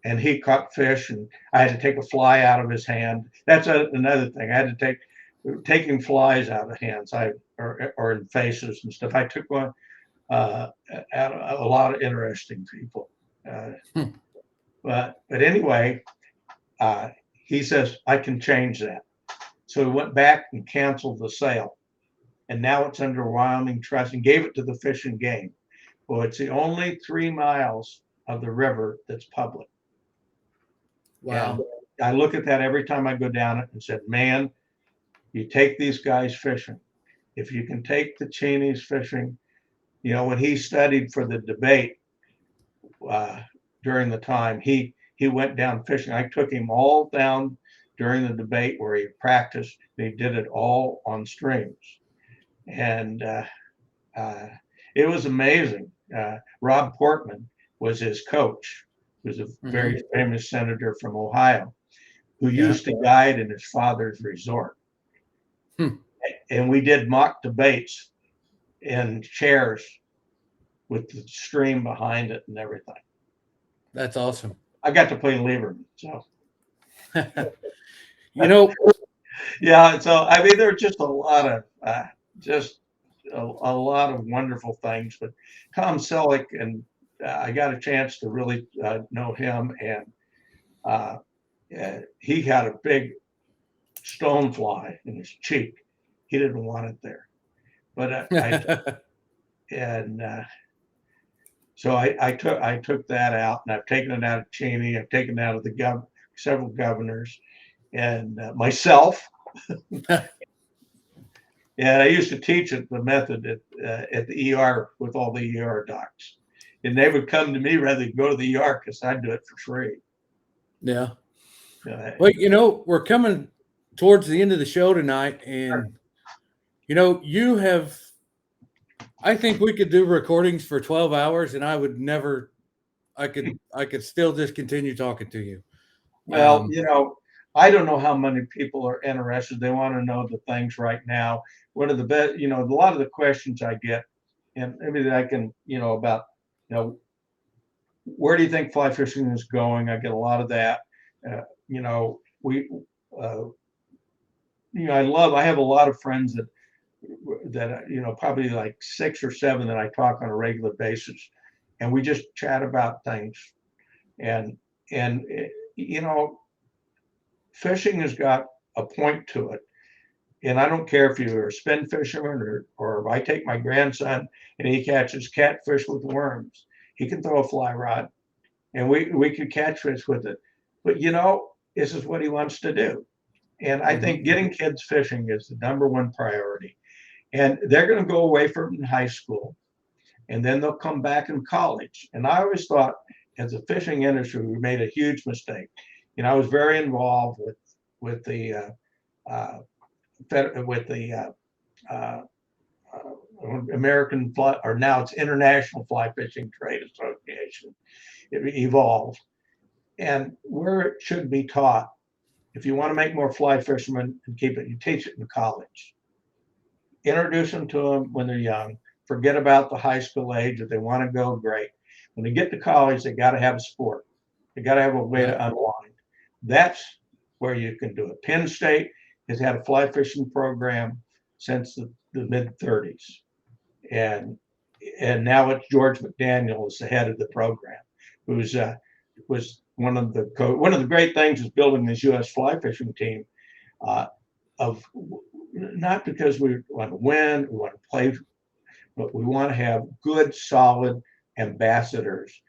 And he caught fish, and I had to take a fly out of his hand. That's another thing. I had to taking flies out of hands, or in faces and stuff. I took one out of a lot of interesting people. Hmm. But anyway, he says I can change that. So he went back and canceled the sale, and now it's under Wyoming Trust, and gave it to the Fish and Game. Well, it's the only 3 miles of the river that's public. And Wow. I look at that every time I go down it and said, man, you take these guys fishing. If you can take the Cheneys fishing, when he studied for the debate during the time, he went down fishing. I took him all down during the debate where he practiced. He did it all on streams. And it was amazing. Rob Portman was his coach, who was a very famous senator from Ohio, who Yeah. used to guide in his father's resort. Hmm. And we did mock debates in chairs with the stream behind it and everything. That's awesome. I got to play Lieberman, so. You know, Yeah, so I mean, there are just a lot of a lot of wonderful things. But Tom Selleck, and I got a chance to really know him, and he had a big stonefly in his cheek. He didn't want it there, but so I took that out, and I've taken it out of Cheney. I've taken it out of the several governors, and myself. And I used to teach the method at the ER with all the ER docs, and they would come to me rather than go to the ER because I'd do it for free. Yeah. Well, we're coming towards the end of the show tonight, and you have. I think we could do recordings for 12 hours, and I would never. I could still just continue talking to you. Well, I don't know how many people are interested. They want to know the things right now. What are the best? A lot of the questions I get, and maybe I can, about, where do you think fly fishing is going? I get a lot of that. We, I have a lot of friends that probably like 6 or 7 that I talk on a regular basis, and we just chat about things, and fishing has got a point to it. And I don't care if you're a spin fisherman or if I take my grandson and he catches catfish with worms. He can throw a fly rod, and we could catch fish with it. But this is what he wants to do. And I think getting kids fishing is the number one priority. And they're going to go away from high school, and then they'll come back in college. And I always thought, as a fishing industry, we made a huge mistake. I was very involved with the uh, with the American Fly, or now it's International Fly Fishing Trade Association. It evolved, and where it should be taught, if you want to make more fly fishermen and keep it, you teach it in college. Introduce them to them when they're young. Forget about the high school age. If they want to go, great. When they get to college, they got to have a sport. They got to have a way to unwind. That's where you can do it. Penn State has had a fly fishing program since the mid 30s. And now it's George McDaniel is the head of the program, who's was one of the great things is building this U.S. fly fishing team, of not because we want to win, we want to play, but we want to have good, solid ambassadors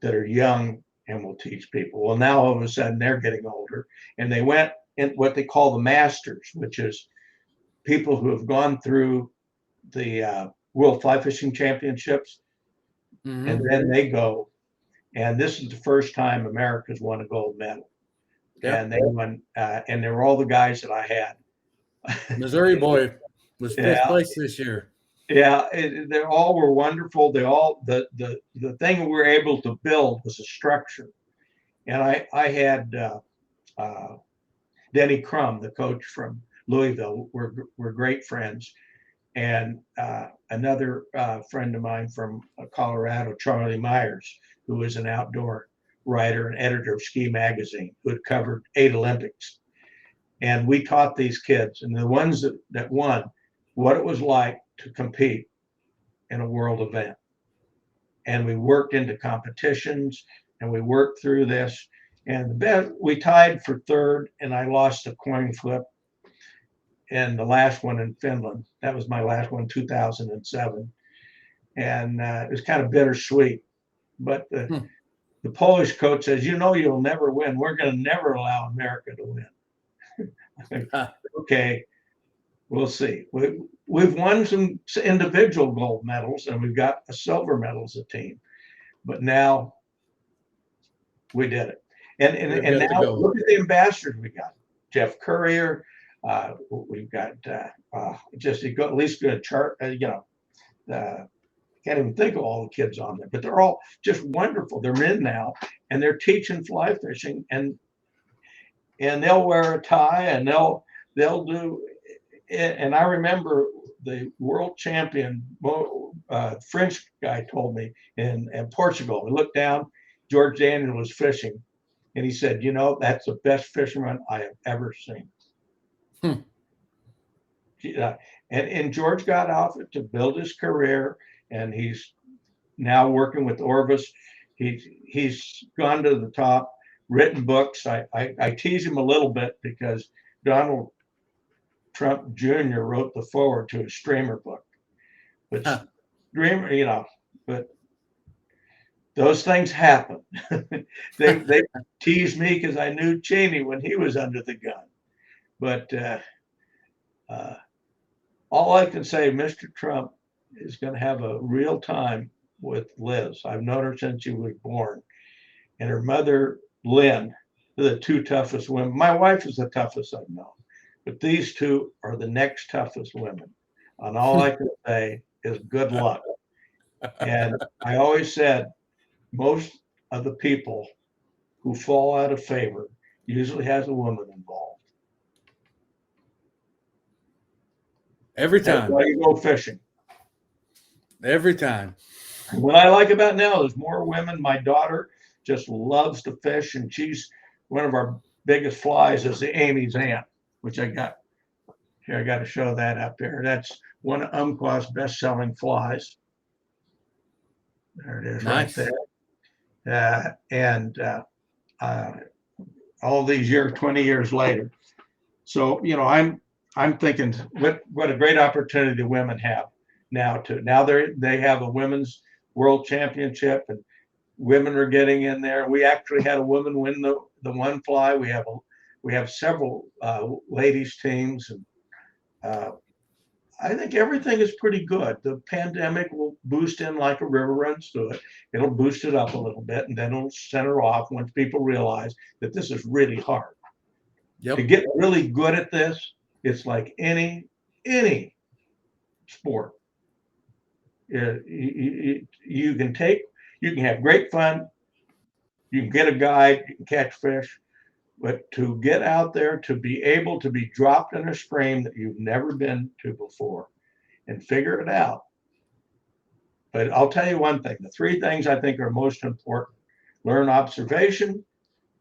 that are young and will teach people. Well, now all of a sudden they're getting older, and they went in what they call the masters, which is people who have gone through the World Fly Fishing Championships, and then they go. And this is the first time America's won a gold medal. Yep. And they won, and they were all the guys that I had. Missouri boy was fifth place this year. Yeah, they all were wonderful. They all the thing we were able to build was a structure. And I had Denny Crum, the coach from Louisville. We're great friends. And another friend of mine from Colorado, Charlie Myers, who was an outdoor writer and editor of Ski Magazine, who had covered 8 Olympics. And we taught these kids, and the ones that won, what it was like to compete in a world event. And we worked into competitions, and we worked through this. And we tied for third, and I lost a coin flip in the last one in Finland. That was my last one, 2007. And it was kind of bittersweet. But the Polish coach says, you'll never win. We're going to never allow America to win. Okay, we'll see. We've won some individual gold medals, and we've got a silver medal as a team. But now we did it. And now look at the ambassadors we got. Jeff Courier. We've got just at least a chart. Can't even think of all the kids on there, but they're all just wonderful. They're in now, and they're teaching fly fishing, and they'll wear a tie, and they'll do. And I remember the world champion French guy told me in Portugal. We looked down, George Daniel was fishing, and he said, that's the best fisherman I have ever seen. And George got off it to build his career, and he's now working with Orvis. He's gone to the top, written books. I tease him a little bit because Donald Trump Jr. wrote the foreword to his Streamer book. But Streamer, but those things happen. they teased me because I knew Cheney when he was under the gun. But all I can say, Mr. Trump is going to have a real time with Liz. I've known her since she was born. And her mother, Lynn, are the 2 toughest women. My wife is the toughest I've known. But these 2 are the next toughest women. And all I can say is good luck. And I always said, most of the people who fall out of favor usually has a woman involved. Every time. That's why you go fishing. Every time. What I like about now is more women. My daughter just loves to fish, and she's one of our biggest flies is the Amy's Aunt, which I got here. I got to show that up there. That's one of Umpqua's best-selling flies. There it is, nice. Right there. And all these years, 20 years later. So, I'm thinking what a great opportunity the women have now they have a women's world championship, and women are getting in there. We actually had a woman win the one fly. We have We have several ladies teams, and I think everything is pretty good. The pandemic will boost in like a river runs through it. It'll boost it up a little bit, and then it'll center off once people realize that this is really hard. To Yep. get really good at this, it's like any sport. You can have great fun. You can get a guide, you can catch fish, but to get out there, to be able to be dropped in a stream that you've never been to before and figure it out. But I'll tell you one thing, the three things I think are most important: learn observation.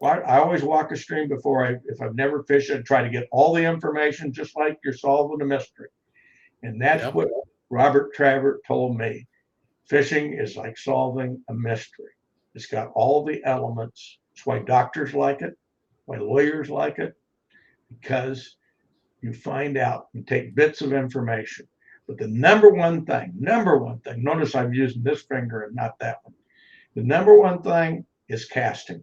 I always walk a stream if I've never fished it, try to get all the information, just like you're solving a mystery. And that's Yep. what Robert Travert told me. Fishing is like solving a mystery. It's got all the elements. That's why doctors like it, why lawyers like it, because you find out, you take bits of information. But the number one thing, notice I'm using this finger and not that one. The number one thing is casting.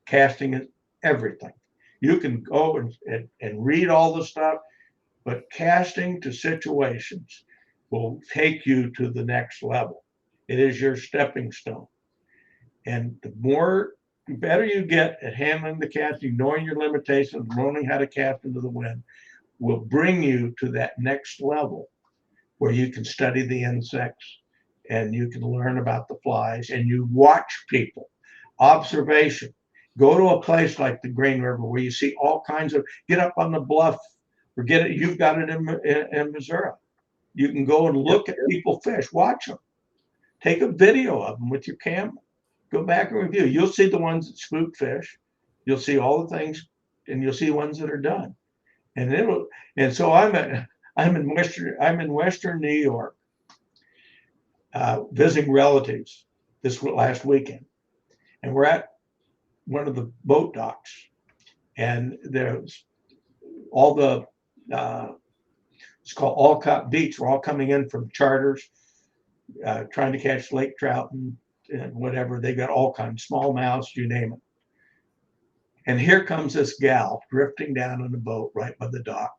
Casting is everything. You can go and read all the stuff, but casting to situations will take you to the next level. It is your stepping stone. And the better you get at handling the casting, knowing your limitations, learning how to cast into the wind, will bring you to that next level where you can study the insects and you can learn about the flies and you watch people. Observation. Go to a place like the Green River where you see all kinds of, get up on the bluff or you've got it in Missouri. You can go and look at people fish, watch them. Take a video of them with your camera. Go back and review. You'll see the ones that spook fish. You'll see all the things, and you'll see ones that are done. And so I'm in Western New York, visiting relatives this last weekend, and we're at one of the boat docks, and there's all the it's called Alcott Beach. We're all coming in from charters, trying to catch lake trout and whatever. They got all kinds, smallmouths, you name it. And here comes this gal drifting down on the boat right by the dock.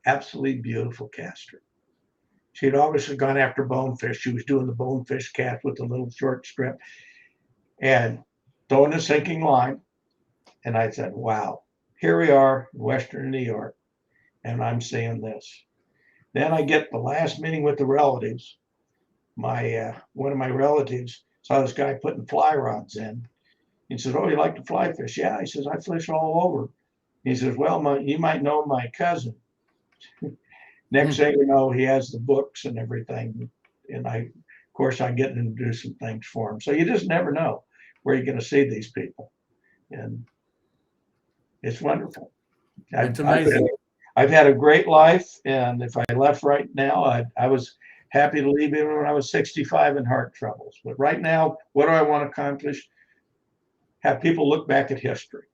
Absolutely beautiful caster. She had obviously gone after bonefish. She was doing the bonefish cast with the little short strip and throwing a sinking line. And I said, wow, here we are in Western New York, and I'm seeing this. Then I get the last meeting with the relatives. One of my relatives saw this guy putting fly rods in. He says, oh, you like to fly fish? Yeah. He says, I fish all over. He says, well, you might know my cousin. Next thing you know, he has the books and everything. And of course, I get him to do some things for him. So you just never know where you're going to see these people. And it's wonderful. It's amazing. I've had a great life. And if I left right now, I was happy to leave even when I was 65 and heart troubles. But right now, what do I want to accomplish? Have people look back at history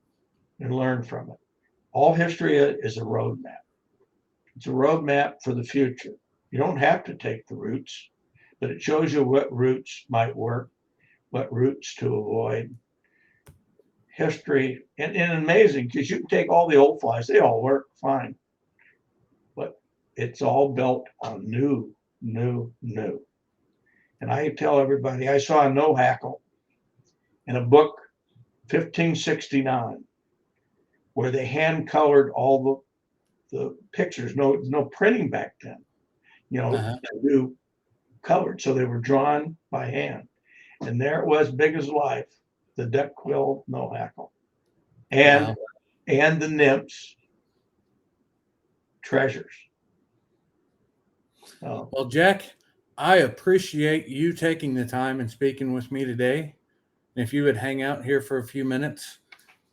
and learn from it. All history is a roadmap. It's a roadmap for the future. You don't have to take the routes, but it shows you what routes might work, what routes to avoid. History, and amazing, because you can take all the old flies, they all work fine. But it's all built on new. And I tell everybody, I saw a no hackle in a book, 1569, where they hand colored all the pictures. No printing back then, do colored. So they were drawn by hand. And there it was, big as life, the duck-quilled no hackle. And the nymphs, treasures. Oh. Well, Jack, I appreciate you taking the time and speaking with me today. And if you would hang out here for a few minutes,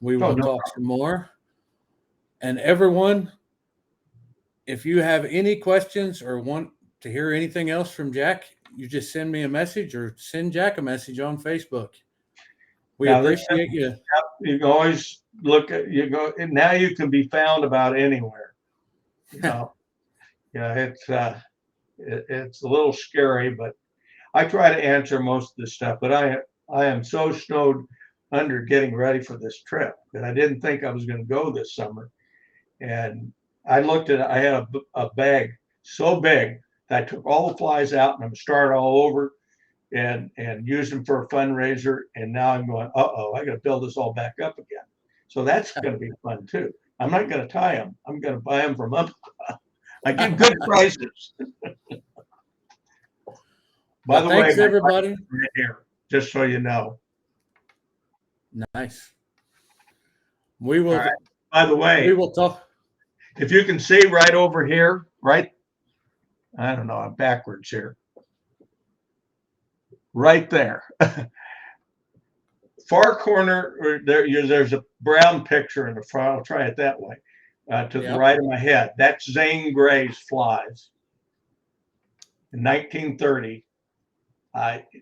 we will talk some more. And everyone, if you have any questions or want to hear anything else from Jack, you just send me a message or send Jack a message on Facebook. We appreciate you. You can always and now you can be found about anywhere. It's a little scary, but I try to answer most of the stuff. But I am so snowed under getting ready for this trip, and I didn't think I was going to go this summer. And I looked at it, I had a bag so big that I took all the flies out and I'm started all over and used them for a fundraiser. And now I'm going, uh-oh, I got to build this all back up again. So that's going to be fun too. I'm not going to tie them. I'm going to buy them from up. I get good prices. By the way, thanks everybody. Right here, just so you know. Nice. We will. Right. By the way, we will talk. If you can see right over here, right? I don't know. I'm backwards here. Right there. Far corner, there's a brown picture in the front. I'll try it that way. To the right of my head. That's Zane Gray's flies. In 1930,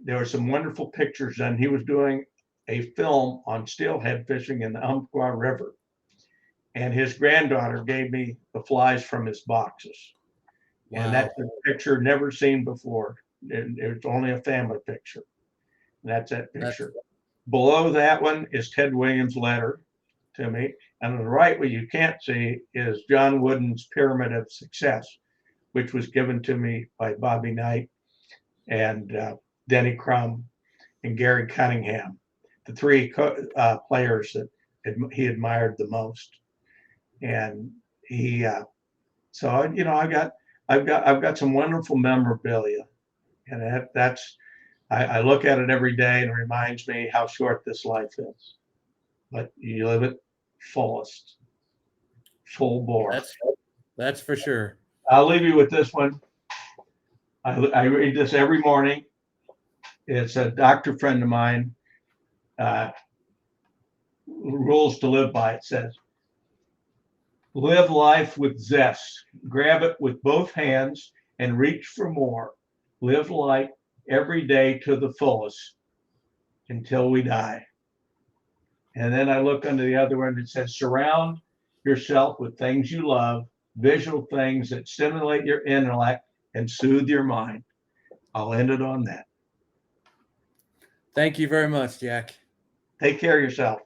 there were some wonderful pictures, and he was doing a film on steelhead fishing in the Umpqua River. And his granddaughter gave me the flies from his boxes. Wow. And that's a picture never seen before. It's only a family picture. And that's that picture. Below that one is Ted Williams' letter to me. And on the right, what you can't see is John Wooden's Pyramid of Success, which was given to me by Bobby Knight and Denny Crum and Gary Cunningham, the three players that he admired the most. And he, so you know, I've got some wonderful memorabilia, and I look at it every day and it reminds me how short this life is, but you live it fullest, full bore. That's for sure. I'll leave you with this one. I read this every morning. It's a doctor friend of mine. Rules to live by. It says, live life with zest. Grab it with both hands and reach for more. Live life every day to the fullest until we die. And then I look under the other one. It says, surround yourself with things you love, visual things that stimulate your intellect and soothe your mind. I'll end it on that. Thank you very much, Jack. Take care of yourself.